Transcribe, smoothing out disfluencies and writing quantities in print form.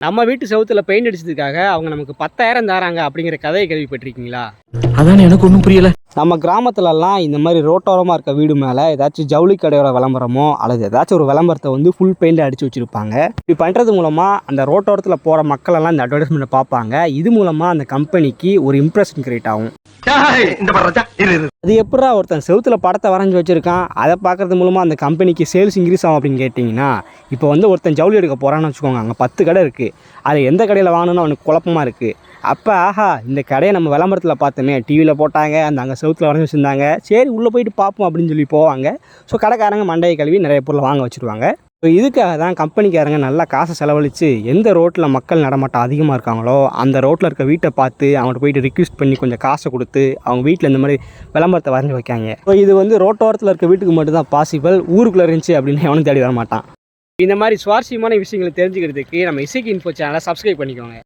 நம்ம வீட்டு செவுத்துல பெயிண்ட் அடிச்சதுக்காக அவங்க நமக்கு 10,000 தராங்க அப்படிங்கிற கதையை கேள்விப்பட்டிருக்கீங்களா? அதான் எனக்கு ஒன்றும் புரியல. நம்ம கிராமத்துலலாம் இந்த மாதிரி ரோட்டோரமாக இருக்க வீடு மேலே ஏதாச்சும் ஜவுளி கடையோட விளம்பரமோ அல்லது ஏதாச்சும் ஒரு விளம்பரத்தை வந்து ஃபுல் பெயிண்ட் அடித்து வச்சுருப்பாங்க. இப்படி பண்ணுறது மூலமாக அந்த ரோட்டோரத்தில் போகிற மக்களெல்லாம் இந்த அட்வர்டைஸ்மெண்ட்டை பார்ப்பாங்க. இது மூலமாக அந்த கம்பெனிக்கு ஒரு இம்ப்ரெஷன் கிரியேட் ஆகும். அது எப்படா ஒருத்தன் செவுத்துல படத்தை வரைஞ்சி வச்சுருக்கான், அதை பார்க்குறது மூலமாக அந்த கம்பெனிக்கு சேல்ஸ் இன்க்ரீஸ் ஆகும் அப்படின்னு கேட்டிங்கன்னா, இப்போ வந்து ஒருத்தன் ஜவுளி எடுக்க போகிறான்னு வச்சுக்கோங்க. அங்கே 10 கடை இருக்குது. அது எந்த கடையில் வாங்கணும்னு அவனுக்கு குழப்பமாக இருக்குது. அப்போ ஆஹா இந்த கடையை நம்ம விளம்பரத்தில் பார்த்தோமே, டிவியில் போட்டாங்க, அங்கே செவுத்தில் வரைஞ்சி வச்சுருந்தாங்க, சரி உள்ளே போயிட்டு பார்ப்போம் அப்படின்னு சொல்லி போவாங்க. ஸோ கடைக்காரங்க மண்டையை கழுவி நிறைய பொருளை வாங்க வச்சுருவாங்க. ஸோ இதுக்காக தான் கம்பெனிக்காரங்க நல்லா காசை செலவழித்து எந்த ரோட்டில் மக்கள் நடமாட்டம் அதிகமாக இருக்காங்களோ அந்த ரோட்டில் இருக்க வீட்டை பார்த்து அவங்கள்ட்ட போயிட்டு ரிக்வெஸ்ட் பண்ணி கொஞ்சம் காசை கொடுத்து அவங்க வீட்டில் இந்த மாதிரி விளம்பரத்தை வரைஞ்சி வைக்காங்க. ஸோ இது வந்து ரோட்டோரத்தில் இருக்க வீட்டுக்கு மட்டும்தான் பாசிபிள். ஊருக்குள்ளே இருந்துச்சு அப்படின்னு எவனும் தேடி வர மாட்டான். இந்த மாதிரி சுவாரஸ்யமான விஷயங்களை தெரிஞ்சுக்கிறதுக்கு நம்ம இசைக்கு இன்ஃபோ சேனலை சப்ஸ்கிரைப் பண்ணிக்கோங்க.